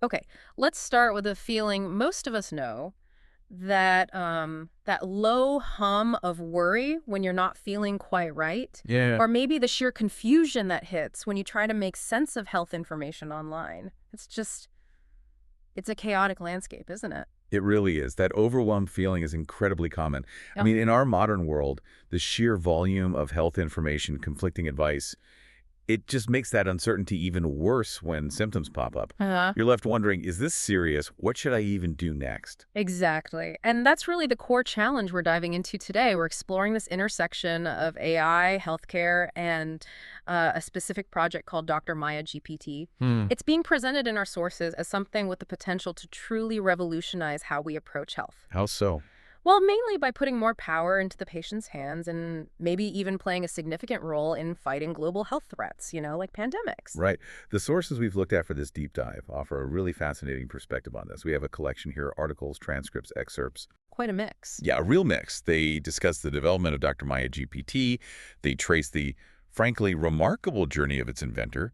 Okay, let's start with a feeling most of us know, that that low hum of worry when you're not feeling quite right, Yeah. or maybe the sheer confusion that hits when you try to make sense of health information online. It's a chaotic landscape, isn't it? It really is. That overwhelmed feeling is incredibly common. I Yep. mean, in our modern world, the sheer volume of health information, conflicting advice, it just makes that uncertainty even worse when symptoms pop up. Uh-huh. You're left wondering, is this serious? What should I even do next? Exactly. And that's really the core challenge we're diving into today. We're exploring this intersection of AI, healthcare, and a specific project called Dr. Maya GPT. Hmm. It's being presented in our sources as something with the potential to truly revolutionize how we approach health. How so? Well, mainly by putting more power into the patient's hands and maybe even playing a significant role in fighting global health threats, like pandemics. Right. The sources we've looked at for this deep dive offer a really fascinating perspective on this. We have a collection here, articles, transcripts, excerpts. Quite a mix. Yeah, a real mix. They discuss the development of Dr. Maya GPT. They trace the, frankly, remarkable journey of its inventor,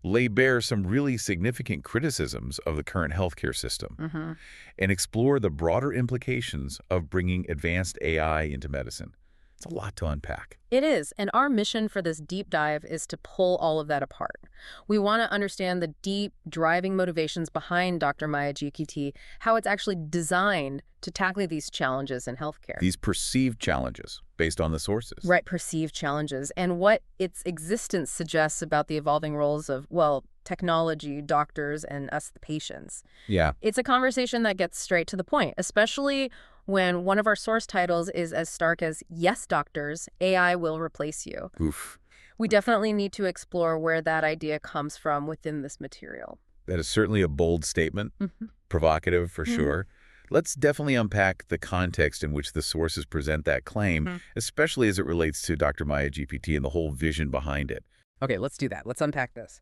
lay bare some really significant criticisms of the current healthcare system, Mm-hmm. and explore the broader implications of bringing advanced AI into medicine. It's a lot to unpack. It is, and our mission for this deep dive is to pull all of that apart. We want to understand the deep, driving motivations behind Dr. Maya GPT, how it's actually designed to tackle these challenges in healthcare. These perceived challenges based on the sources. Right, perceived challenges, and what its existence suggests about the evolving roles of, well, technology, doctors, and us, the patients. Yeah. It's a conversation that gets straight to the point, especially when one of our source titles is as stark as, "Yes, doctors, AI will replace you." Oof. We definitely need to explore where that idea comes from within this material. That is certainly a bold statement, Mhm. provocative for Mhm. sure. Let's definitely unpack the context in which the sources present that claim, Mhm. especially as it relates to Dr. Maya GPT and the whole vision behind it. Okay, let's do that. Let's unpack this.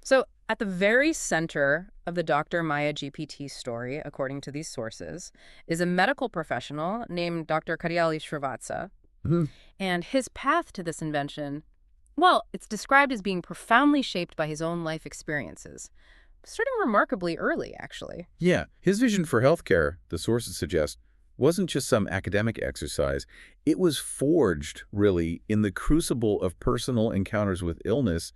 So, at the very center of the Dr. Maya GPT story, according to these sources, is a medical professional named Dr. Karyali Srivatsa. Mhm. And his path to this invention, well, it's described as being profoundly shaped by his own life experiences, starting remarkably early, actually. Yeah, his vision for healthcare, the sources suggest, wasn't just some academic exercise. It was forged, really, in the crucible of personal encounters with illness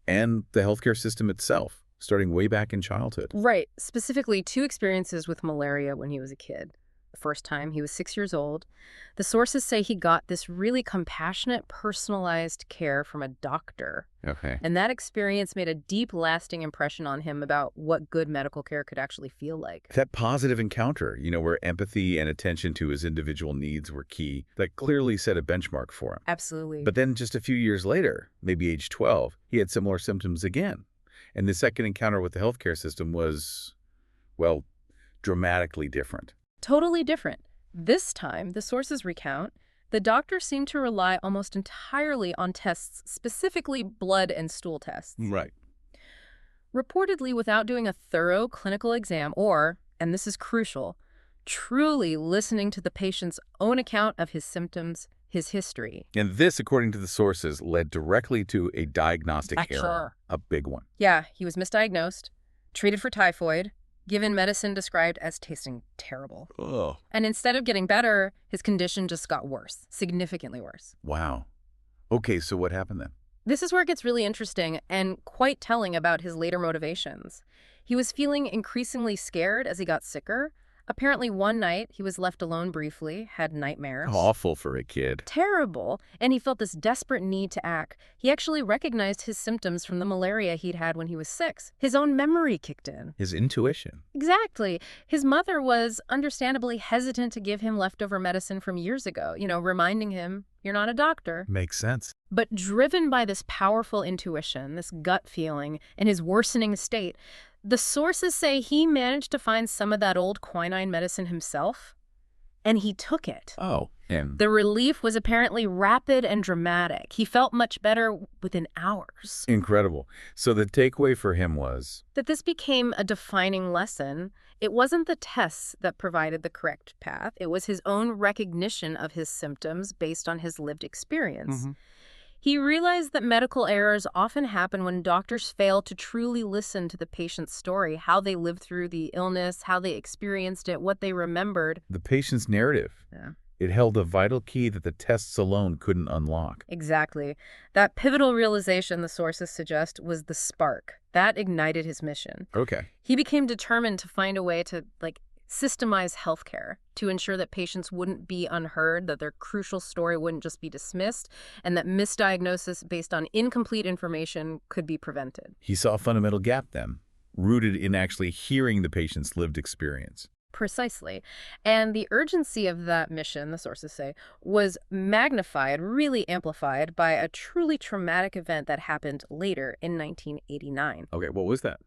and the healthcare system itself, starting way back in childhood. Right. Specifically, two experiences with malaria when he was a kid. The first time, he was 6 years old. The sources say he got this really compassionate, personalized care from a doctor. Okay. And that experience made a deep, lasting impression on him about what good medical care could actually feel like. That positive encounter, where empathy and attention to his individual needs were key, that clearly set a benchmark for him. Absolutely. But then just a few years later, maybe age 12, he had similar symptoms again. And the second encounter with the healthcare system was, well, dramatically different. Totally different. This time, the sources recount, the doctor seemed to rely almost entirely on tests, specifically blood and stool tests. Right. Reportedly without doing a thorough clinical exam or, and this is crucial, truly listening to the patient's own account of his symptoms, his history. And this, according to the sources, led directly to a diagnostic error, Sure. a big one. Yeah, he was misdiagnosed, treated for typhoid, given medicine described as tasting terrible. Oh. And instead of getting better, his condition just got worse, significantly worse. Wow. Okay, so what happened then? This is where it gets really interesting and quite telling about his later motivations. He was feeling increasingly scared as he got sicker. Apparently one night, he was left alone briefly, had nightmares. Awful for a kid. Terrible. And he felt this desperate need to act. He actually recognized his symptoms from the malaria he'd had when he was 6. His own memory kicked in. His intuition. Exactly. His mother was understandably hesitant to give him leftover medicine from years ago, reminding him, "You're not a doctor." Makes sense. But driven by this powerful intuition, this gut feeling, and his worsening state, the sources say he managed to find some of that old quinine medicine himself, and he took it. Oh, and The relief was apparently rapid and dramatic. He felt much better within hours. incredible. So the takeaway for him was, That this became a defining lesson. It wasn't the tests that provided the correct path. It was his own recognition of his symptoms based on his lived experience. He realized that medical errors often happen when doctors fail to truly listen to the patient's story, how they lived through the illness, how they experienced it, what they remembered. The patient's narrative. Yeah. It held a vital key that the tests alone couldn't unlock. Exactly. That pivotal realization, the sources suggest, was the spark. That ignited his mission. Okay. He became determined to find a way to, systemize healthcare to ensure that patients wouldn't be unheard, that their crucial story wouldn't just be dismissed, and that misdiagnosis based on incomplete information could be prevented. He saw a fundamental gap then, rooted in actually hearing the patient's lived experience. Precisely. And the urgency of that mission, the sources say, was magnified, really amplified by a truly traumatic event that happened later in 1989. Okay, what was that?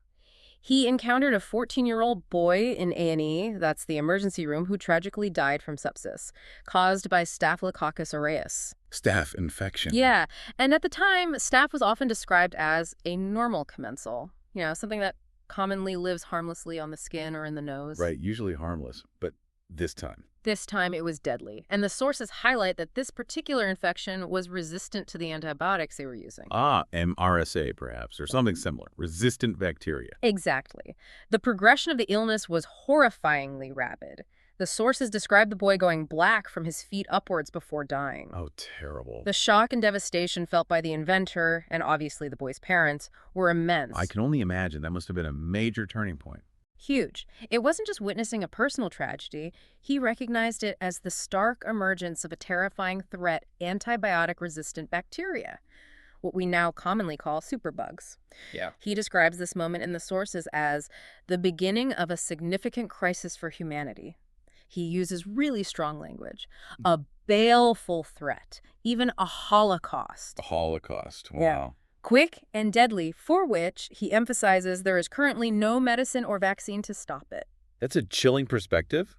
He encountered a 14-year-old boy in A&E, that's the emergency room, who tragically died from sepsis, caused by Staphylococcus aureus. Staph infection. Yeah, and at the time, staph was often described as a normal commensal, something that commonly lives harmlessly on the skin or in the nose. Right, usually harmless, but this time. This time it was deadly, and the sources highlight that this particular infection was resistant to the antibiotics they were using. MRSA perhaps, or something similar. Resistant bacteria. Exactly. The progression of the illness was horrifyingly rapid. The sources describe the boy going black from his feet upwards before dying. Oh, terrible. The shock and devastation felt by the inventor, and obviously the boy's parents, were immense. I can only imagine that must have been a major turning point. Huge. It wasn't just witnessing a personal tragedy. He recognized it as the stark emergence of a terrifying threat, antibiotic-resistant bacteria, what we now commonly call superbugs. Yeah. He describes this moment in the sources as the beginning of a significant crisis for humanity. He uses really strong language. A baleful threat, even a holocaust. A holocaust. Wow. Yeah. Quick and deadly, for which, he emphasizes, there is currently no medicine or vaccine to stop it. That's a chilling perspective,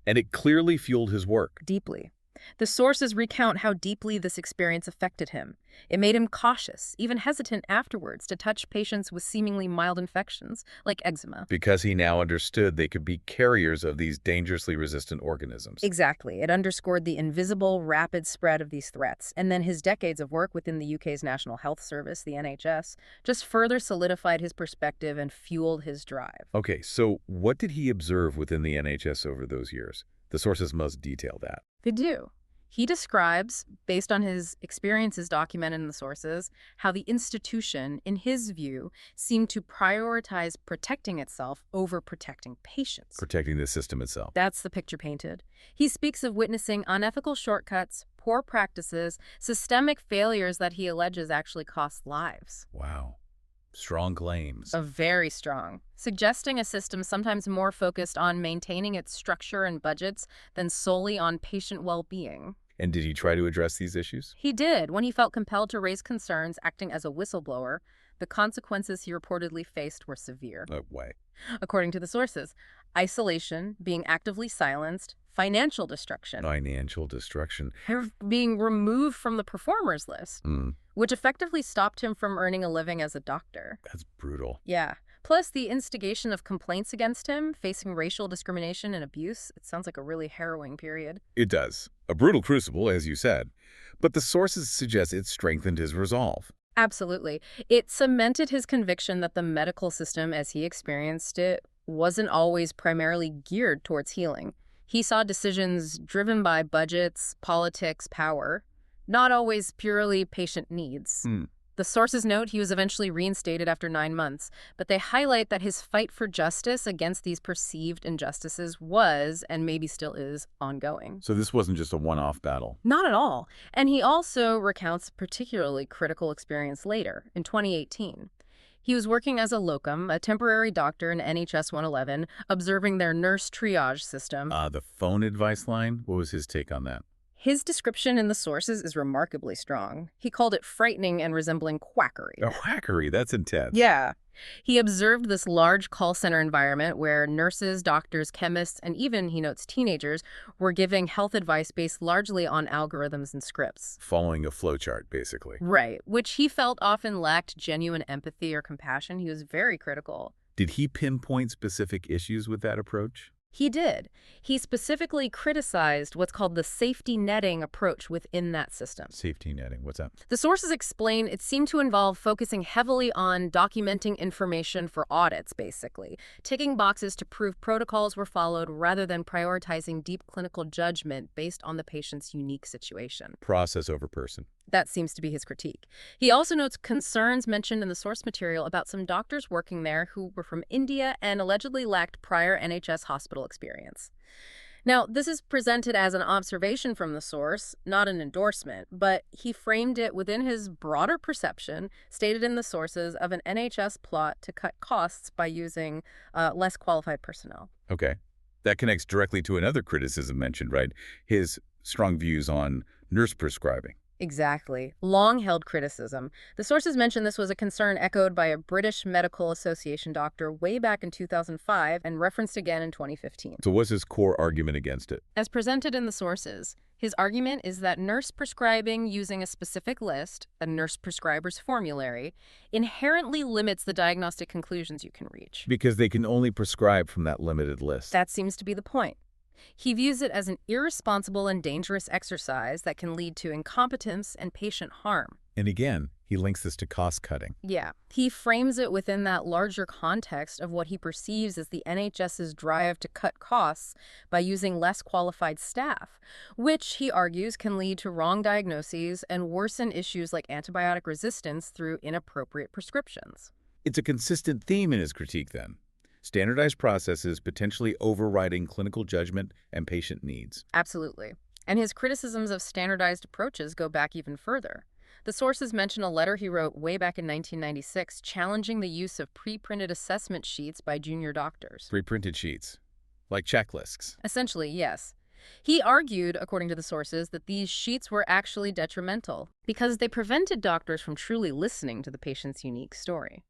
and it clearly fueled his work. Deeply. The sources recount how deeply this experience affected him. It made him cautious, even hesitant afterwards, to touch patients with seemingly mild infections, like eczema. Because he now understood they could be carriers of these dangerously resistant organisms. Exactly. It underscored the invisible, rapid spread of these threats. And then his decades of work within the UK's National Health Service, the NHS, just further solidified his perspective and fueled his drive. Okay, so what did he observe within the NHS over those years? The sources must detail that. They do. He describes, based on his experiences documented in the sources, how the institution, in his view, seemed to prioritize protecting itself over protecting patients. Protecting the system itself. That's the picture painted. He speaks of witnessing unethical shortcuts, poor practices, systemic failures that he alleges actually cost lives. Wow. Strong claims. Very strong, suggesting a system sometimes more focused on maintaining its structure and budgets than solely on patient well-being. And did he try to address these issues? He did. When he felt compelled to raise concerns, acting as a whistleblower, the consequences he reportedly faced were severe. No way. According to the sources, isolation, being actively silenced, financial destruction, Financial destruction. being removed from the performers list, which effectively stopped him from earning a living as a doctor. That's brutal. Yeah. Plus the instigation of complaints against him, facing racial discrimination and abuse. It sounds like a really harrowing period. It does. A brutal crucible, as you said. But the sources suggest it strengthened his resolve. Absolutely. It cemented his conviction that the medical system, as he experienced it, wasn't always primarily geared towards healing. He saw decisions driven by budgets, politics, power, not always purely patient needs. The sources note he was eventually reinstated after 9 months, but they highlight that his fight for justice against these perceived injustices was, and maybe still is, ongoing. So this wasn't just a one-off battle. Not at all. And he also recounts a particularly critical experience later, in 2018. He was working as a locum, a temporary doctor in NHS 111, observing their nurse triage system. The phone advice line? What was his take on that? His description in the sources is remarkably strong. He called it frightening and resembling quackery. Oh, quackery. That's intense. Yeah. He observed this large call center environment where nurses, doctors, chemists, and even, he notes, teenagers were giving health advice based largely on algorithms and scripts. Following a flowchart, basically. Right, which he felt often lacked genuine empathy or compassion. He was very critical. Did he pinpoint specific issues with that approach? He did. He specifically criticized what's called the safety netting approach within that system. Safety netting, what's that? The sources explain it seemed to involve focusing heavily on documenting information for audits, basically, ticking boxes to prove protocols were followed rather than prioritizing deep clinical judgment based on the patient's unique situation. Process over person. That seems to be his critique. He also notes concerns mentioned in the source material about some doctors working there who were from India and allegedly lacked prior NHS hospital experience. Now, this is presented as an observation from the source, not an endorsement, but he framed it within his broader perception, stated in the sources, of an NHS plot to cut costs by using less qualified personnel. Okay. That connects directly to another criticism mentioned, right? His strong views on nurse prescribing. Exactly. Long-held criticism. The sources mention this was a concern echoed by a British Medical Association doctor way back in 2005 and referenced again in 2015. So what's his core argument against it? As presented in the sources, his argument is that nurse prescribing using a specific list, a nurse prescriber's formulary, inherently limits the diagnostic conclusions you can reach. Because they can only prescribe from that limited list. That seems to be the point. He views it as an irresponsible and dangerous exercise that can lead to incompetence and patient harm. And again, he links this to cost cutting. Yeah. He frames it within that larger context of what he perceives as the NHS's drive to cut costs by using less qualified staff, which, he argues, can lead to wrong diagnoses and worsen issues like antibiotic resistance through inappropriate prescriptions. It's a consistent theme in his critique, then. Standardized processes potentially overriding clinical judgment and patient needs. Absolutely. And his criticisms of standardized approaches go back even further. The sources mention a letter he wrote way back in 1996 challenging the use of pre-printed assessment sheets by junior doctors. Pre-printed sheets, like checklists. Essentially, yes. He argued, according to the sources, that these sheets were actually detrimental because they prevented doctors from truly listening to the patient's unique story.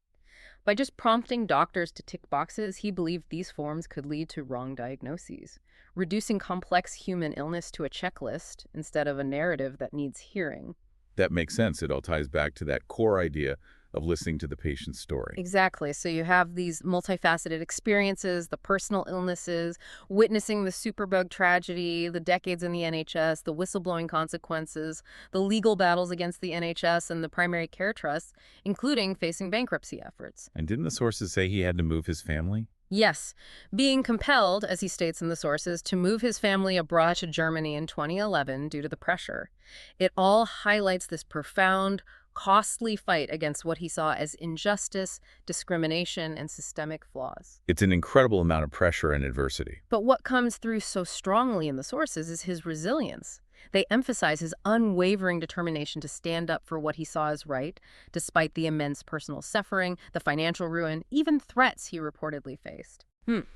By just prompting doctors to tick boxes, he believed these forms could lead to wrong diagnoses, reducing complex human illness to a checklist instead of a narrative that needs hearing. That makes sense. It all ties back to that core idea of listening to the patient's story. Exactly. So you have these multifaceted experiences, the personal illnesses, witnessing the superbug tragedy, the decades in the NHS, the whistleblowing consequences, the legal battles against the NHS and the primary care trusts, including facing bankruptcy efforts. And didn't the sources say he had to move his family? Yes, being compelled, as he states in the sources, to move his family abroad to Germany in 2011 due to the pressure. It all highlights this profound, costly fight against what he saw as injustice, discrimination, and systemic flaws. It's an incredible amount of pressure and adversity. But what comes through so strongly in the sources is his resilience. They emphasize his unwavering determination to stand up for what he saw as right, despite the immense personal suffering, the financial ruin, even threats he reportedly faced.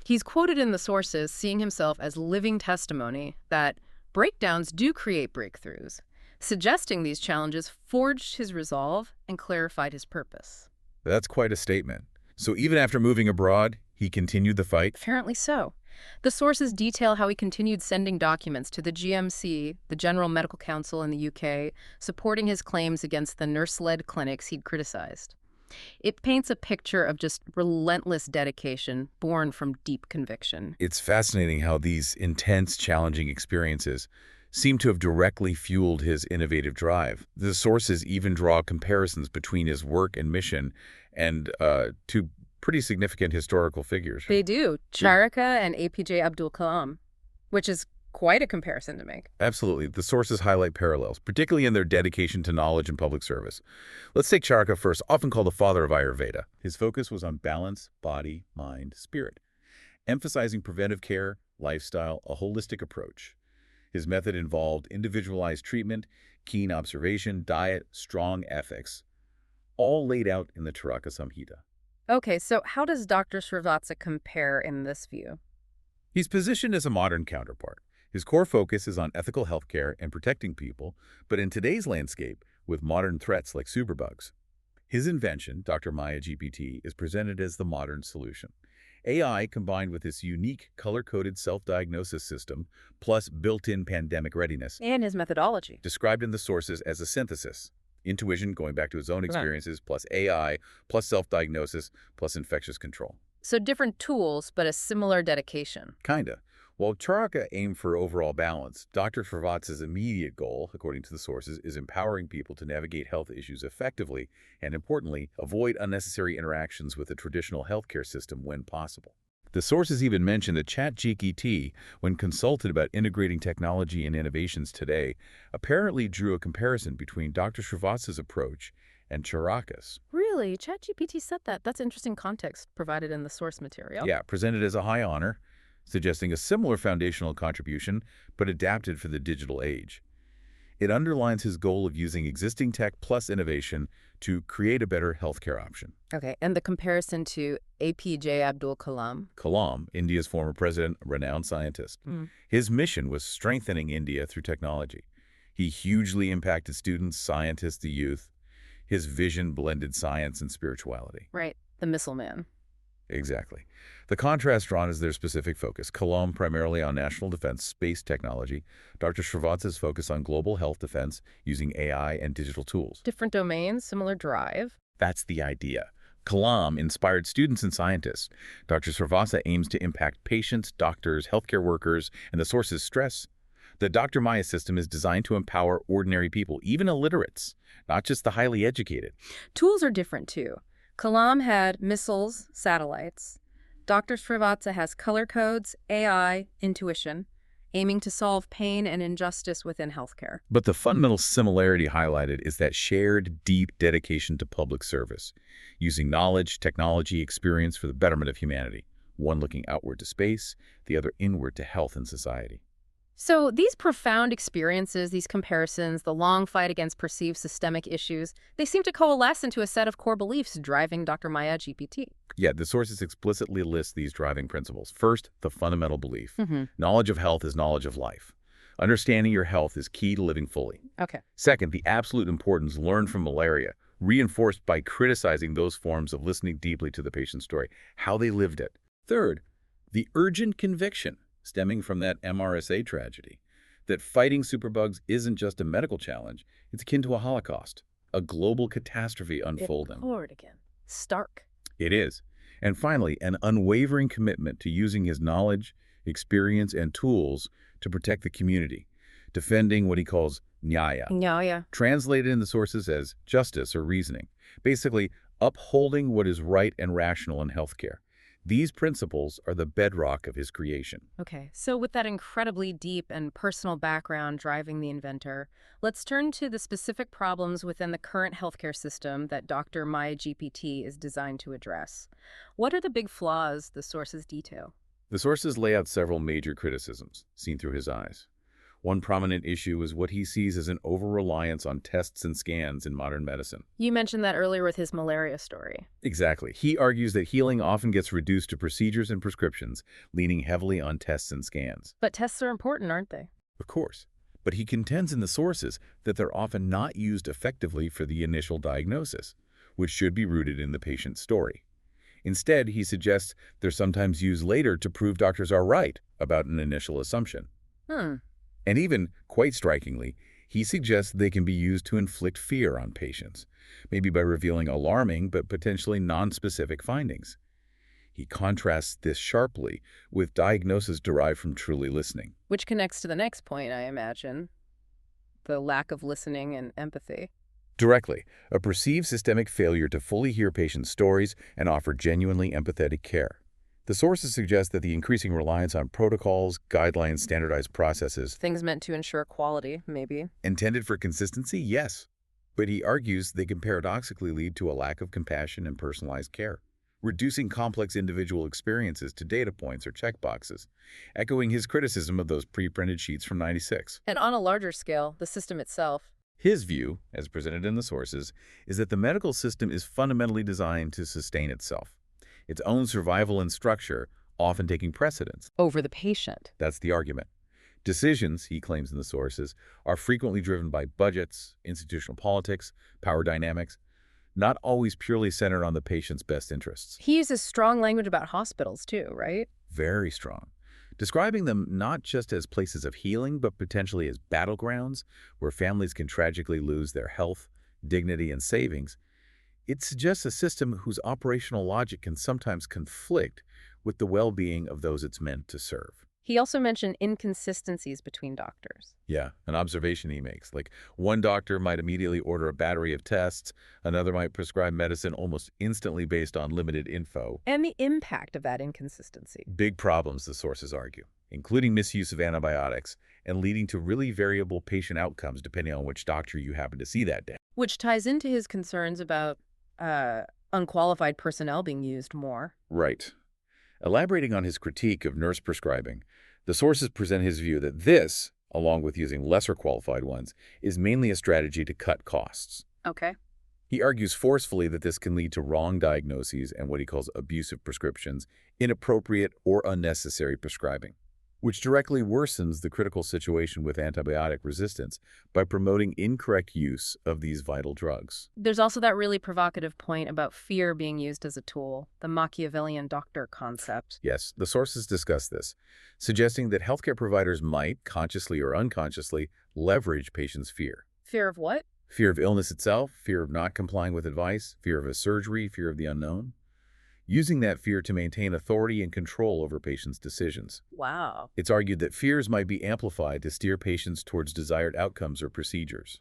He's quoted in the sources seeing himself as living testimony that breakdowns do create breakthroughs, suggesting these challenges forged his resolve and clarified his purpose. That's quite a statement. So even after moving abroad, he continued the fight? Apparently so. The sources detail how he continued sending documents to the GMC, the General Medical Council in the UK, supporting his claims against the nurse-led clinics he'd criticized. It paints a picture of just relentless dedication born from deep conviction. It's fascinating how these intense, challenging experiences seem to have directly fueled his innovative drive. The sources even draw comparisons between his work and mission and two pretty significant historical figures. They do. Charaka and APJ Abdul Kalam, which is quite a comparison to make. Absolutely. The sources highlight parallels, particularly in their dedication to knowledge and public service. Let's take Charaka first, often called the father of Ayurveda. His focus was on balance, body, mind, spirit, emphasizing preventive care, lifestyle, a holistic approach. His method involved individualized treatment, keen observation, diet, strong ethics, all laid out in the Charaka Samhita. Okay, so how does Dr. Srivatsa compare in this view? He's positioned as a modern counterpart. His core focus is on ethical healthcare and protecting people, but in today's landscape, with modern threats like superbugs. His invention, Dr. Maya GPT, is presented as the modern solution. AI combined with this unique color-coded self-diagnosis system, plus built-in pandemic readiness. And his methodology. Described in the sources as a synthesis. Intuition, going back to his own experiences, plus AI, plus self-diagnosis, plus infectious control. So different tools, but a similar dedication. Kinda. While Charaka aimed for overall balance, Dr. Srivatsa's immediate goal, according to the sources, is empowering people to navigate health issues effectively and, importantly, avoid unnecessary interactions with the traditional healthcare system when possible. The sources even mention that ChatGPT, when consulted about integrating technology and innovations today, apparently drew a comparison between Dr. Srivatsa's approach and Charaka's. Really? ChatGPT said that. That's interesting context provided in the source material. Yeah, presented as a high honor, suggesting a similar foundational contribution, but adapted for the digital age. It underlines his goal of using existing tech plus innovation to create a better healthcare option. Okay, and the comparison to APJ Abdul Kalam? Kalam, India's former president, a renowned scientist. His mission was strengthening India through technology. He hugely impacted students, scientists, the youth. His vision blended science and spirituality. Right, the missile man. Exactly. The contrast drawn is their specific focus. Kalam primarily on national defense, space technology. Dr. Srivatsa's focus on global health defense using AI and digital tools. Different domains, similar drive. That's the idea. Kalam inspired students and scientists. Dr. Srivatsa aims to impact patients, doctors, healthcare workers, and the sources stress. The Dr. Maya system is designed to empower ordinary people, even illiterates, not just the highly educated. Tools are different, too. Kalam had missiles, satellites. Dr. Srivatsa has color codes, AI, intuition, aiming to solve pain and injustice within healthcare. But the fundamental similarity highlighted is that shared, deep dedication to public service, using knowledge, technology, experience for the betterment of humanity, one looking outward to space, the other inward to health and society. So these profound experiences, these comparisons, the long fight against perceived systemic issues, they seem to coalesce into a set of core beliefs driving Dr. Maya GPT. Yeah, the sources explicitly list these driving principles. First, the fundamental belief. Knowledge of health is knowledge of life. Understanding your health is key to living fully. Okay. Second, the absolute importance learned from malaria, reinforced by criticizing those forms of listening deeply to the patient's story, how they lived it. Third, the urgent conviction stemming from that MRSA tragedy, that fighting superbugs isn't just a medical challenge, it's akin to a holocaust, a global catastrophe unfolding. Again. Stark. It is. And finally, an unwavering commitment to using his knowledge, experience, and tools to protect the community, defending what he calls nyaya, Yeah. translated in the sources as justice or reasoning, basically upholding what is right and rational in healthcare. These principles are the bedrock of his creation. Okay, so with that incredibly deep and personal background driving the inventor, let's turn to the specific problems within the current healthcare system that Dr. Maya GPT is designed to address. What are the big flaws the sources detail? The sources lay out several major criticisms, seen through his eyes. One prominent issue is what he sees as an over-reliance on tests and scans in modern medicine. You mentioned that earlier with his malaria story. Exactly. He argues that healing often gets reduced to procedures and prescriptions, leaning heavily on tests and scans. But tests are important, aren't they? Of course. But he contends in the sources that they're often not used effectively for the initial diagnosis, which should be rooted in the patient's story. Instead, he suggests they're sometimes used later to prove doctors are right about an initial assumption. And even, quite strikingly, he suggests they can be used to inflict fear on patients, maybe by revealing alarming but potentially nonspecific findings. He contrasts this sharply with diagnosis derived from truly listening. Which connects to the next point, I imagine. The lack of listening and empathy. Directly, a perceived systemic failure to fully hear patients' stories and offer genuinely empathetic care. The sources suggest that the increasing reliance on protocols, guidelines, standardized processes, Things meant to ensure quality, maybe. intended for consistency, yes. But he argues they can paradoxically lead to a lack of compassion and personalized care, reducing complex individual experiences to data points or checkboxes, echoing his criticism of those pre-printed sheets from '96. And on a larger scale, the system itself. His view, as presented in the sources, is that the medical system is fundamentally designed to sustain itself, its own survival and structure often taking precedence. Over the patient. That's the argument. Decisions, he claims in the sources, are frequently driven by budgets, institutional politics, power dynamics, not always purely centered on the patient's best interests. He uses strong language about hospitals, too, right? Very strong. Describing them not just as places of healing, but potentially as battlegrounds where families can tragically lose their health, dignity, and savings. It suggests a system whose operational logic can sometimes conflict with the well-being of those it's meant to serve. He also mentioned inconsistencies between doctors. Yeah, an observation he makes. Like, one doctor might immediately order a battery of tests, another might prescribe medicine almost instantly based on limited info. And the impact of that inconsistency. Big problems, the sources argue, including misuse of antibiotics and leading to really variable patient outcomes depending on which doctor you happen to see that day. Which ties into his concerns about unqualified personnel being used more. Right. Elaborating on his critique of nurse prescribing, the sources present his view that this, along with using lesser qualified ones, is mainly a strategy to cut costs. Okay. He argues forcefully that this can lead to wrong diagnoses and what he calls abusive prescriptions, inappropriate or unnecessary prescribing, which directly worsens the critical situation with antibiotic resistance by promoting incorrect use of these vital drugs. There's also that really provocative point about fear being used as a tool, the Machiavellian doctor concept. Yes, the sources discuss this, suggesting that healthcare providers might, consciously or unconsciously, leverage patients' fear. Fear of what? Fear of illness itself, fear of not complying with advice, fear of a surgery, fear of the unknown. Using that fear to maintain authority and control over patients' decisions. Wow. It's argued that fears might be amplified to steer patients towards desired outcomes or procedures,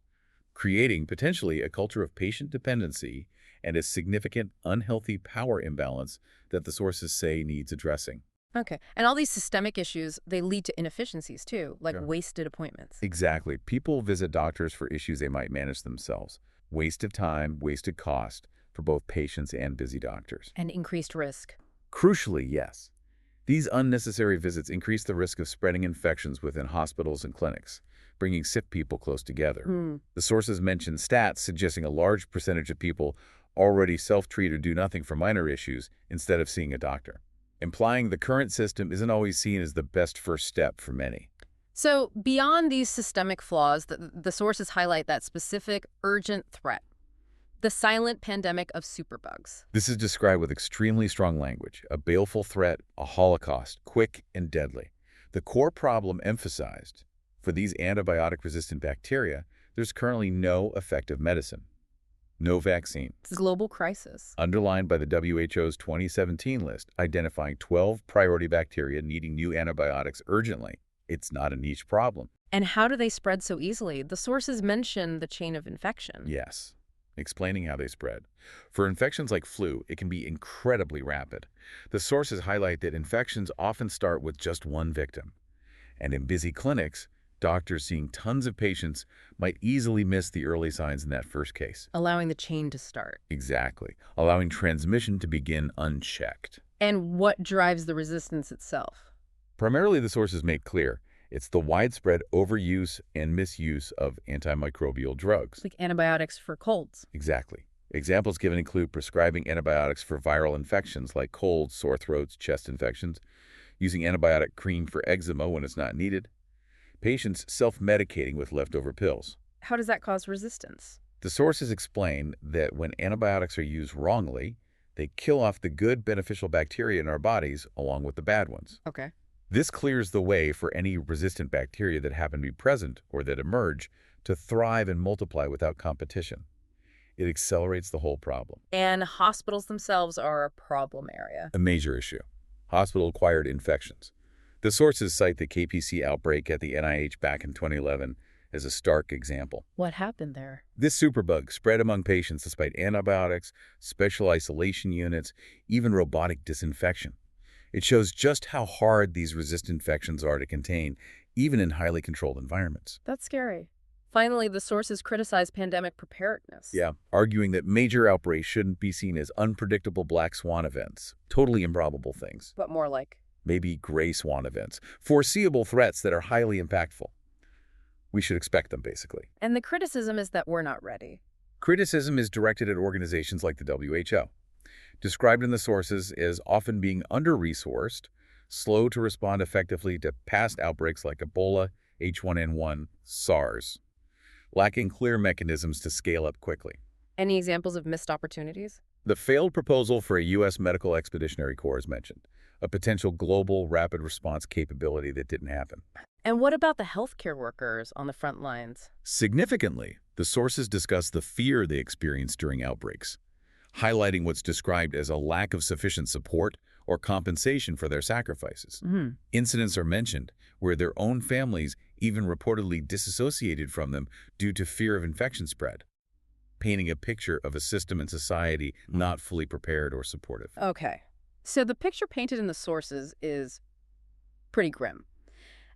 creating potentially a culture of patient dependency and a significant unhealthy power imbalance that the sources say needs addressing. Okay. And all these systemic issues, they lead to inefficiencies too, like Sure. wasted appointments. Exactly. People visit doctors for issues they might manage themselves. Waste of time, wasted cost for both patients and busy doctors. And increased risk. Crucially, yes. These unnecessary visits increase the risk of spreading infections within hospitals and clinics, bringing sick people close together. The sources mention stats suggesting a large percentage of people already self-treat or do nothing for minor issues instead of seeing a doctor, implying the current system isn't always seen as the best first step for many. So beyond these systemic flaws, the sources highlight that specific urgent threat. The silent pandemic of superbugs. This is described with extremely strong language, a baleful threat, a holocaust, quick and deadly. The core problem emphasized, for these antibiotic-resistant bacteria, there's currently no effective medicine, no vaccine. It's a global crisis. Underlined by the WHO's 2017 list, identifying 12 priority bacteria needing new antibiotics urgently. It's not a niche problem. And how do they spread so easily? The sources mention the chain of infection. Yes. Explaining how they spread. For infections like flu, it can be incredibly rapid. The sources highlight that infections often start with just one victim. And in busy clinics, doctors seeing tons of patients might easily miss the early signs in that first case. Allowing the chain to start. Exactly. Allowing transmission to begin unchecked. And what drives the resistance itself? Primarily, the sources make clear, it's the widespread overuse and misuse of antimicrobial drugs. Like antibiotics for colds. Exactly. Examples given include prescribing antibiotics for viral infections like colds, sore throats, chest infections, using antibiotic cream for eczema when it's not needed, patients self-medicating with leftover pills. How does that cause resistance? The sources explain that when antibiotics are used wrongly, they kill off the good beneficial bacteria in our bodies along with the bad ones. Okay. This clears the way for any resistant bacteria that happen to be present or that emerge to thrive and multiply without competition. It accelerates the whole problem. And hospitals themselves are a problem area. A major issue. Hospital-acquired infections. The sources cite the KPC outbreak at the NIH back in 2011 as a stark example. What happened there? This superbug spread among patients despite antibiotics, special isolation units, even robotic disinfection. It shows just how hard these resistant infections are to contain, even in highly controlled environments. That's scary. Finally, the sources criticize pandemic preparedness. Yeah, arguing that major outbreaks shouldn't be seen as unpredictable black swan events, totally improbable things. But more like? Maybe gray swan events, foreseeable threats that are highly impactful. We should expect them, basically. And the criticism is that we're not ready. Criticism is directed at organizations like the WHO, described in the sources as often being under-resourced, slow to respond effectively to past outbreaks like Ebola, H1N1, SARS, lacking clear mechanisms to scale up quickly. Any examples of missed opportunities? The failed proposal for a U.S. Medical Expeditionary Corps is mentioned, a potential global rapid response capability that didn't happen. And what about the healthcare workers on the front lines? Significantly, the sources discuss the fear they experience during outbreaks. highlighting what's described as a lack of sufficient support or compensation for their sacrifices. Incidents are mentioned where their own families even reportedly disassociated from them due to fear of infection spread, painting a picture of a system and society not fully prepared or supportive. Okay. So the picture painted in the sources is pretty grim.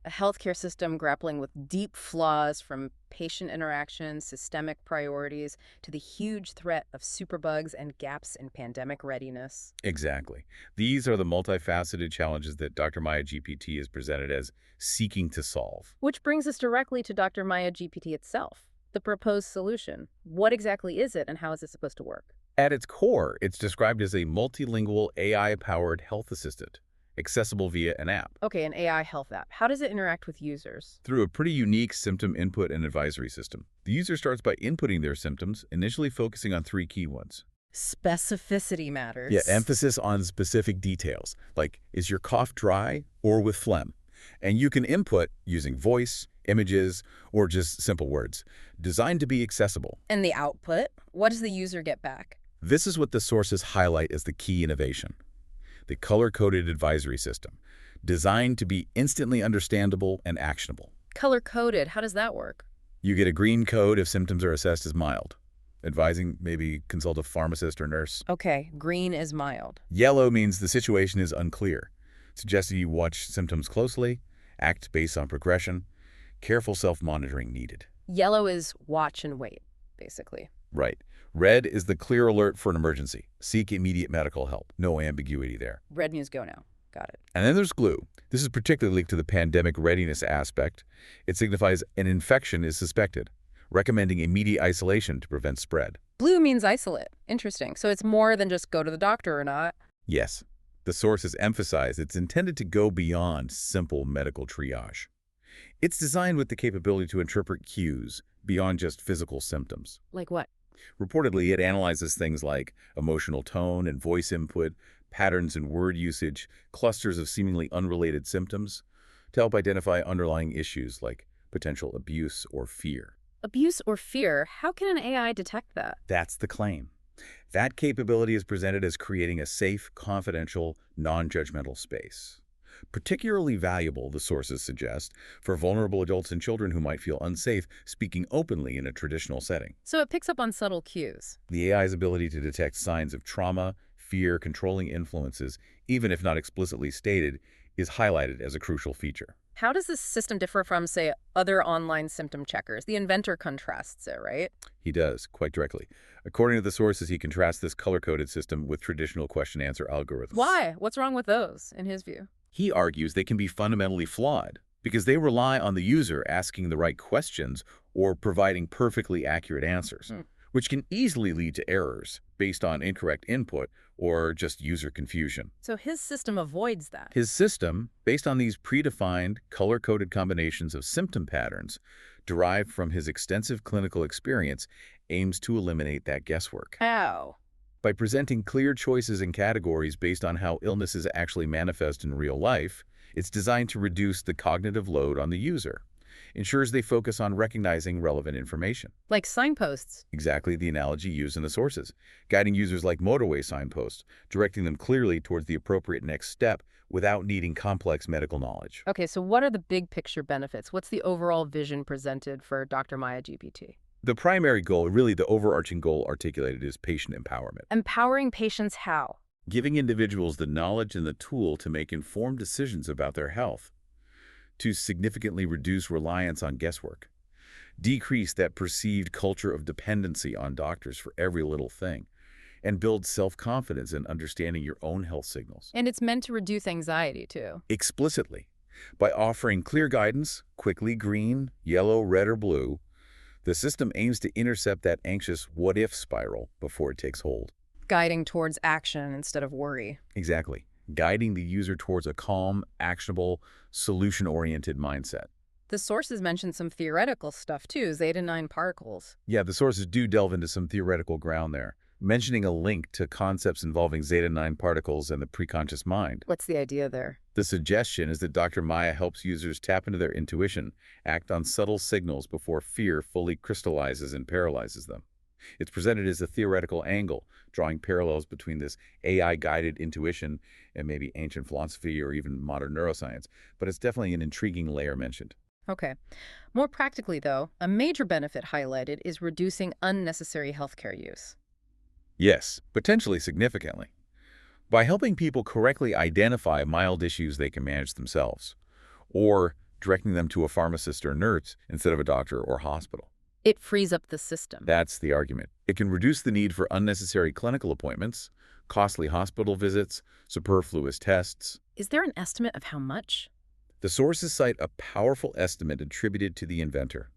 A healthcare system grappling with deep flaws from patient interaction, systemic priorities, to the huge threat of superbugs and gaps in pandemic readiness. Exactly. These are the multifaceted challenges that Dr. Maya GPT is presented as seeking to solve. Which brings us directly to Dr. Maya GPT itself, the proposed solution. What exactly is it and how is it supposed to work? At its core, it's described as a multilingual AI-powered health assistant, accessible via an app. Okay, an AI health app. How does it interact with users? Through a pretty unique symptom input and advisory system. The user starts by inputting their symptoms, initially focusing on 3 key ones. Specificity matters. Yeah, emphasis on specific details, like is your cough dry or with phlegm? And you can input using voice, images, or just simple words, designed to be accessible. And the output? What does the user get back? This is what the sources highlight as the key innovation. The color-coded advisory system, designed to be instantly understandable and actionable. Color-coded, how does that work? You get a green code if symptoms are assessed as mild, advising maybe consult a pharmacist or nurse. Okay, green is mild. Yellow means the situation is unclear, suggesting you watch symptoms closely, act based on progression, careful self-monitoring needed. Yellow is watch and wait, basically. Right. Red is the clear alert for an emergency. Seek immediate medical help. No ambiguity there. Red means go now. Got it. And then there's glue. This is particularly linked to the pandemic readiness aspect. It signifies an infection is suspected, recommending immediate isolation to prevent spread. Blue means isolate. Interesting. So it's more than just go to the doctor or not. Yes. The sources emphasize it's intended to go beyond simple medical triage. It's designed with the capability to interpret cues beyond just physical symptoms. Like what? Reportedly, it analyzes things like emotional tone and voice input, patterns in word usage, clusters of seemingly unrelated symptoms, to help identify underlying issues like potential abuse or fear. Abuse or fear? How can an AI detect that? That's the claim. That capability is presented as creating a safe, confidential, non-judgmental space. Particularly valuable, the sources suggest, for vulnerable adults and children who might feel unsafe speaking openly in a traditional setting. So it picks up on subtle cues. The AI's ability to detect signs of trauma, fear, controlling influences, even if not explicitly stated, is highlighted as a crucial feature. How does this system differ from, say, other online symptom checkers? The inventor contrasts it, right? He does, quite directly. According to the sources, he contrasts this color-coded system with traditional question-answer algorithms. Why? What's wrong with those, in his view? He argues they can be fundamentally flawed because they rely on the user asking the right questions or providing perfectly accurate answers, which can easily lead to errors based on incorrect input or just user confusion. So his system avoids that. His system, based on these predefined, color-coded combinations of symptom patterns derived from his extensive clinical experience, aims to eliminate that guesswork. How? By presenting clear choices and categories based on how illnesses actually manifest in real life, it's designed to reduce the cognitive load on the user, ensures they focus on recognizing relevant information. Like signposts. Exactly the analogy used in the sources, guiding users like motorway signposts, directing them clearly towards the appropriate next step without needing complex medical knowledge. Okay, so what are the big picture benefits? What's the overall vision presented for Dr. Maya GPT? The primary goal, really the overarching goal articulated, is patient empowerment. Empowering patients how? Giving individuals the knowledge and the tool to make informed decisions about their health, to significantly reduce reliance on guesswork, decrease that perceived culture of dependency on doctors for every little thing, and build self-confidence in understanding your own health signals. And it's meant to reduce anxiety, too. Explicitly, by offering clear guidance, quickly green, yellow, red, or blue, the system aims to intercept that anxious what-if spiral before it takes hold. Guiding towards action instead of worry. Exactly. Guiding the user towards a calm, actionable, solution-oriented mindset. The sources mention some theoretical stuff, too, zeta 9 particles. Yeah, the sources do delve into some theoretical ground there, mentioning a link to concepts involving zeta 9 particles and the preconscious mind. What's the idea there? The suggestion is that Dr. Maya helps users tap into their intuition, act on subtle signals before fear fully crystallizes and paralyzes them. It's presented as a theoretical angle, drawing parallels between this AI-guided intuition and maybe ancient philosophy or even modern neuroscience. But it's definitely an intriguing layer mentioned. Okay. More practically, though, a major benefit highlighted is reducing unnecessary healthcare use. Yes, potentially significantly. By helping people correctly identify mild issues they can manage themselves, or directing them to a pharmacist or nurse instead of a doctor or hospital. It frees up the system. That's the argument. It can reduce the need for unnecessary clinical appointments, costly hospital visits, superfluous tests. Is there an estimate of how much? The sources cite a powerful estimate attributed to the inventor,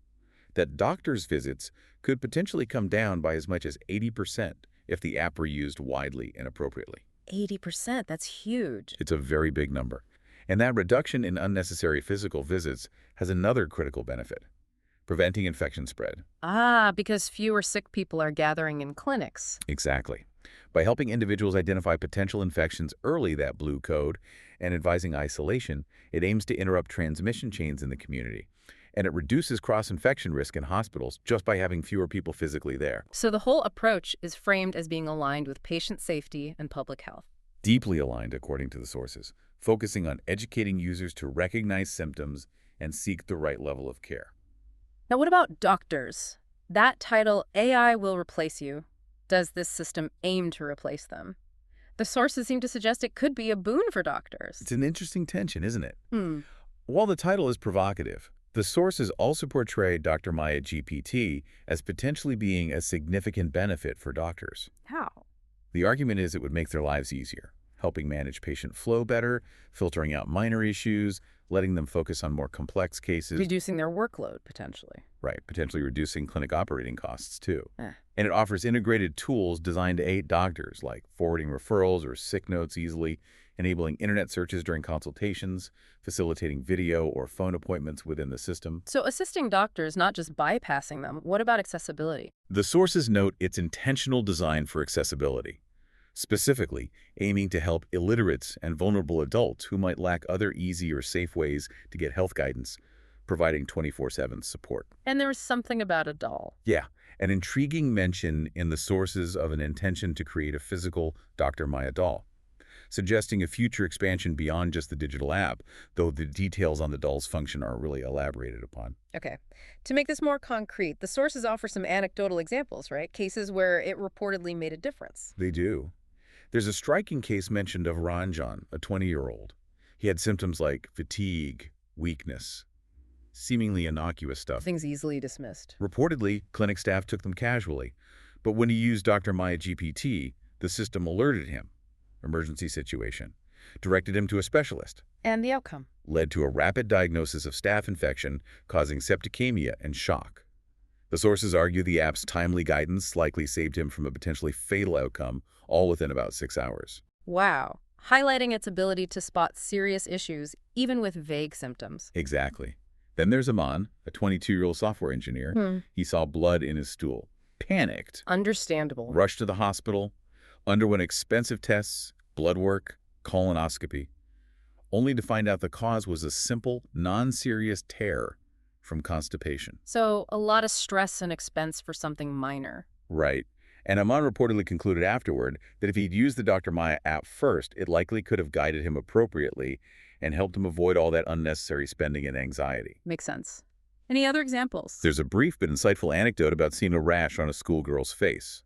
that doctors' visits could potentially come down by as much as 80% if the app were used widely and appropriately. 80%, that's huge. It's a very big number. And that reduction in unnecessary physical visits has another critical benefit: preventing infection spread. Ah, because fewer sick people are gathering in clinics. Exactly. By helping individuals identify potential infections early, that blue code, and advising isolation, it aims to interrupt transmission chains in the community. And it reduces cross-infection risk in hospitals just by having fewer people physically there. So the whole approach is framed as being aligned with patient safety and public health. Deeply aligned, according to the sources, focusing on educating users to recognize symptoms and seek the right level of care. Now, what about doctors? That title, AI will replace you. Does this system aim to replace them? The sources seem to suggest it could be a boon for doctors. It's an interesting tension, isn't it? Hmm. While the title is provocative, the sources also portray Dr. Maya GPT as potentially being a significant benefit for doctors. How? The argument is it would make their lives easier, helping manage patient flow better, filtering out minor issues, letting them focus on more complex cases. Reducing their workload, potentially. Right, potentially reducing clinic operating costs, too. Eh. And it offers integrated tools designed to aid doctors, like forwarding referrals or sick notes easily, enabling internet searches during consultations, facilitating video or phone appointments within the system. So assisting doctors, not just bypassing them. What about accessibility? The sources note its intentional design for accessibility, specifically aiming to help illiterates and vulnerable adults who might lack other easy or safe ways to get health guidance, providing 24/7 support. And there's something about a doll. Yeah, an intriguing mention in the sources of an intention to create a physical Dr. Maya doll, suggesting a future expansion beyond just the digital app, though the details on the doll's function aren't really elaborated upon. Okay. To make this more concrete, the sources offer some anecdotal examples, right? Cases where it reportedly made a difference. They do. There's a striking case mentioned of Ranjan, a 20-year-old. He had symptoms like fatigue, weakness, seemingly innocuous stuff. Things easily dismissed. Reportedly, clinic staff took them casually, but when he used Dr. Maya GPT, the system alerted him. Emergency situation. Directed him to a specialist. And the outcome? Led to a rapid diagnosis of staph infection, causing septicemia and shock. The sources argue the app's timely guidance likely saved him from a potentially fatal outcome, all within about 6 hours. Wow. Highlighting its ability to spot serious issues, even with vague symptoms. Exactly. Then there's Aman, a 22-year-old software engineer. He saw blood in his stool. Panicked. Understandable. Rushed to the hospital. Underwent expensive tests, blood work, colonoscopy, only to find out the cause was a simple, non-serious tear from constipation. So a lot of stress and expense for something minor. Right. And Aman reportedly concluded afterward that if he'd used the Dr. Maya app first, it likely could have guided him appropriately and helped him avoid all that unnecessary spending and anxiety. Makes sense. Any other examples? There's a brief but insightful anecdote about seeing a rash on a schoolgirl's face.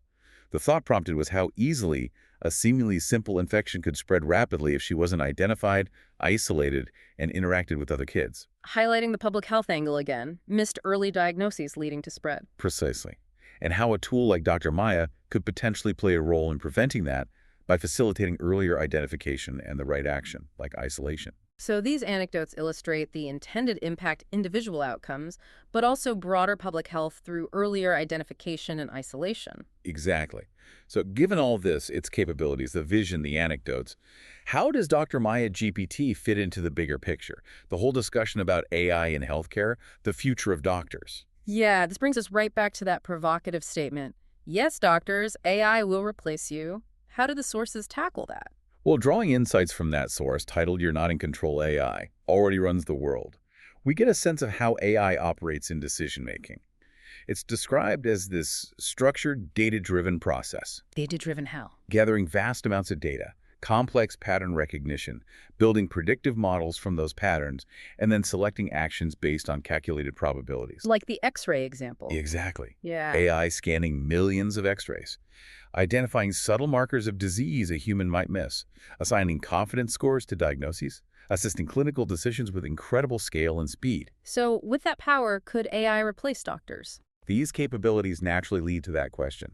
The thought prompted was how easily a seemingly simple infection could spread rapidly if she wasn't identified, isolated, and interacted with other kids. Highlighting the public health angle again, missed early diagnoses leading to spread. Precisely. And how a tool like Dr. Maya could potentially play a role in preventing that by facilitating earlier identification and the right action, like isolation. So these anecdotes illustrate the intended impact individual outcomes, but also broader public health through earlier identification and isolation. Exactly. So given all this, its capabilities, the vision, the anecdotes, how does Dr. Maya GPT fit into the bigger picture? The whole discussion about AI in healthcare, the future of doctors. Yeah, this brings us right back to that provocative statement. Yes, doctors, AI will replace you. How do the sources tackle that? Well, drawing insights from that source, titled You're Not in Control AI, already runs the world, we get a sense of how AI operates in decision-making. It's described as this structured, data-driven process, Data-driven how? gathering vast amounts of data, complex pattern recognition, building predictive models from those patterns, and then selecting actions based on calculated probabilities. Like the X-ray example. Exactly. Yeah. AI scanning millions of X-rays, identifying subtle markers of disease a human might miss, assigning confidence scores to diagnoses, assisting clinical decisions with incredible scale and speed. So with that power, could AI replace doctors? These capabilities naturally lead to that question.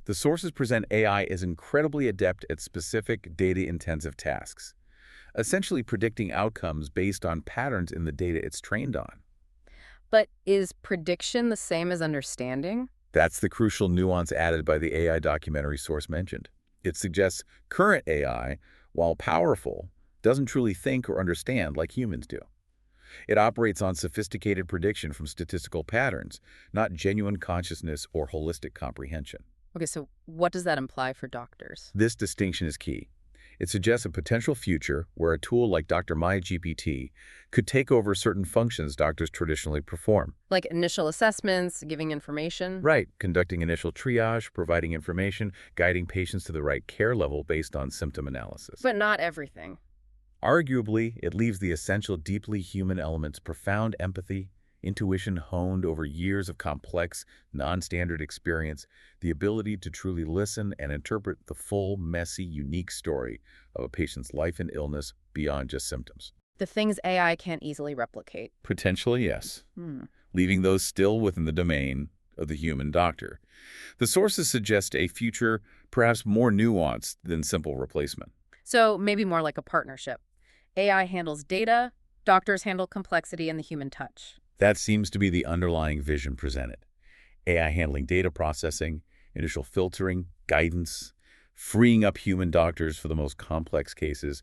The sources present AI as incredibly adept at specific data-intensive tasks, essentially predicting outcomes based on patterns in the data it's trained on. But is prediction the same as understanding? That's the crucial nuance added by the AI documentary source mentioned. It suggests current AI, while powerful, doesn't truly think or understand like humans do. It operates on sophisticated prediction from statistical patterns, not genuine consciousness or holistic comprehension. Okay, so what does that imply for doctors? This distinction is key. It suggests a potential future where a tool like Dr. Maya GPT could take over certain functions doctors traditionally perform. Like initial assessments, giving information? Right, conducting initial triage, providing information, guiding patients to the right care level based on symptom analysis. But not everything. Arguably, it leaves the essential deeply human elements: profound empathy, intuition honed over years of complex, non-standard experience, the ability to truly listen and interpret the full, messy, unique story of a patient's life and illness beyond just symptoms. The things AI can't easily replicate. Potentially, yes, Hmm. leaving those still within the domain of the human doctor. The sources suggest a future perhaps more nuanced than simple replacement. So maybe more like a partnership. AI handles data, doctors handle complexity and the human touch. That seems to be the underlying vision presented. AI handling data processing, initial filtering, guidance, freeing up human doctors for the most complex cases,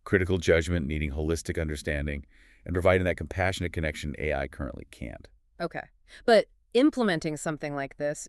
critical judgment needing holistic understanding, and providing that compassionate connection AI currently can't. Okay. But implementing something like this,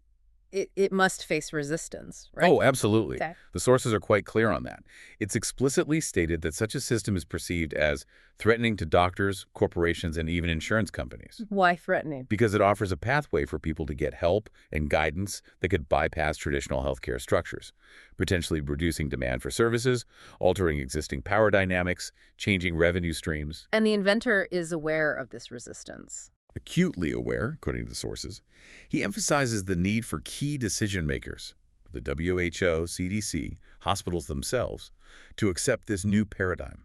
it must face resistance, right? Oh, absolutely. Okay. The sources are quite clear on that. It's explicitly stated that such a system is perceived as threatening to doctors, corporations, and even insurance companies, Why threatening? because it offers a pathway for people to get help and guidance that could bypass traditional healthcare structures, potentially reducing demand for services, altering existing power dynamics, changing revenue streams. And the inventor is aware of this resistance. Acutely aware, according to the sources, he emphasizes the need for key decision makers, the WHO, CDC, hospitals themselves, to accept this new paradigm,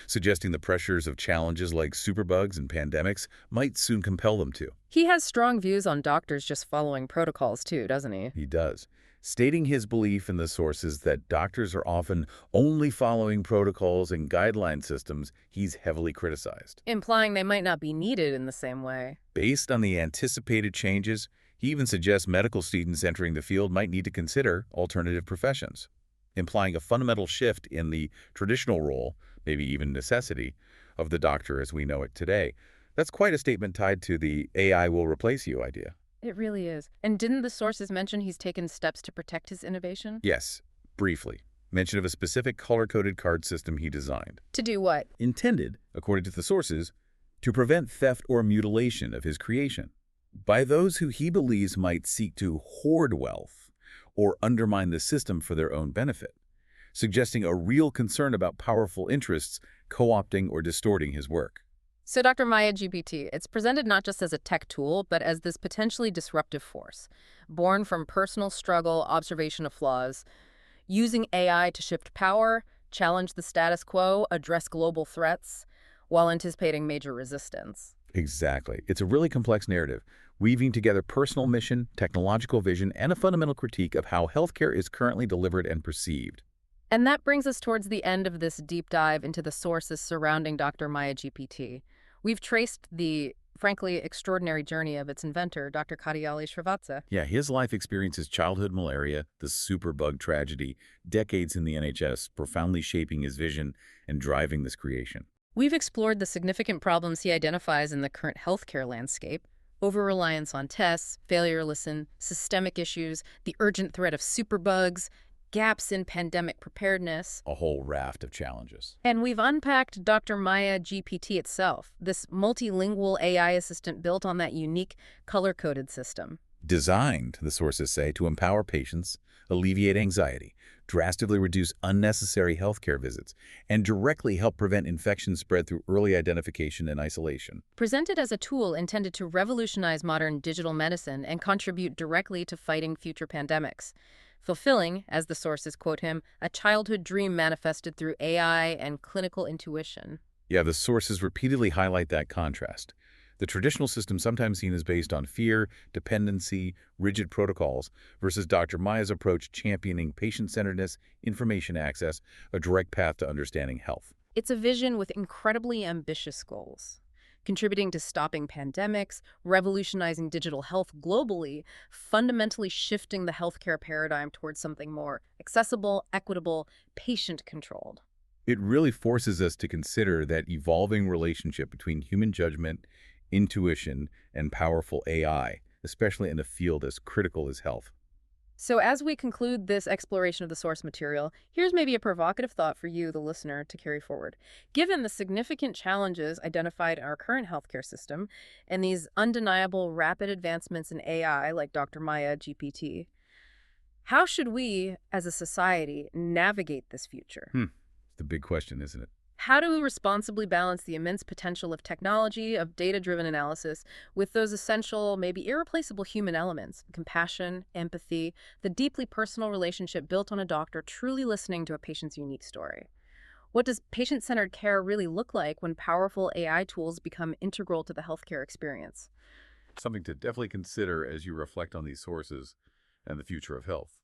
suggesting the pressures of challenges like superbugs and pandemics might soon compel them to. He has strong views on doctors just following protocols too, doesn't he? He does, stating his belief in the sources that doctors are often only following protocols and guideline systems. He's heavily criticized. Implying they might not be needed in the same way. Based on the anticipated changes, he even suggests medical students entering the field might need to consider alternative professions, implying a fundamental shift in the traditional role, maybe even necessity, of the doctor as we know it today. That's quite a statement tied to the AI will replace you idea. It really is. And didn't the sources mention he's taken steps to protect his innovation? Yes, briefly. Mention of a specific color-coded card system he designed. To do what? Intended, according to the sources, to prevent theft or mutilation of his creation by those who he believes might seek to hoard wealth or undermine the system for their own benefit, suggesting a real concern about powerful interests co-opting or distorting his work. So Dr. Maya GPT, it's presented not just as a tech tool, but as this potentially disruptive force, born from personal struggle, observation of flaws, using AI to shift power, challenge the status quo, address global threats, while anticipating major resistance. Exactly. It's a really complex narrative, weaving together personal mission, technological vision, and a fundamental critique of how healthcare is currently delivered and perceived. And that brings us towards the end of this deep dive into the sources surrounding Dr. Maya GPT. We've traced the, frankly, extraordinary journey of its inventor, Dr. Katyali Srivatsa. Yeah, his life experiences childhood malaria, the superbug tragedy, decades in the NHS, profoundly shaping his vision and driving this creation. We've explored the significant problems he identifies in the current healthcare landscape: over-reliance on tests, failure to listen, systemic issues, the urgent threat of superbugs, gaps in pandemic preparedness. A whole raft of challenges. And we've unpacked Dr. Maya GPT itself, this multilingual AI assistant built on that unique color-coded system. Designed, the sources say, to empower patients, alleviate anxiety, drastically reduce unnecessary healthcare visits, and directly help prevent infection spread through early identification and isolation. Presented as a tool intended to revolutionize modern digital medicine and contribute directly to fighting future pandemics. Fulfilling, as the sources quote him, a childhood dream manifested through AI and clinical intuition. Yeah, the sources repeatedly highlight that contrast. The traditional system sometimes seen as based on fear, dependency, rigid protocols, versus Dr. Maya's approach championing patient-centeredness, information access, a direct path to understanding health. It's a vision with incredibly ambitious goals, contributing to stopping pandemics, revolutionizing digital health globally, fundamentally shifting the healthcare paradigm towards something more accessible, equitable, patient-controlled. It really forces us to consider that evolving relationship between human judgment, intuition, and powerful AI, especially in a field as critical as health. So as we conclude this exploration of the source material, here's maybe a provocative thought for you, the listener, to carry forward. Given the significant challenges identified in our current healthcare system and these undeniable rapid advancements in AI like Dr. Maya GPT, how should we, as a society, navigate this future? It's the big question, isn't it? How do we responsibly balance the immense potential of technology, of data-driven analysis, with those essential, maybe irreplaceable human elements, compassion, empathy, the deeply personal relationship built on a doctor truly listening to a patient's unique story? What does patient-centered care really look like when powerful AI tools become integral to the healthcare experience? Something to definitely consider as you reflect on these sources and the future of health.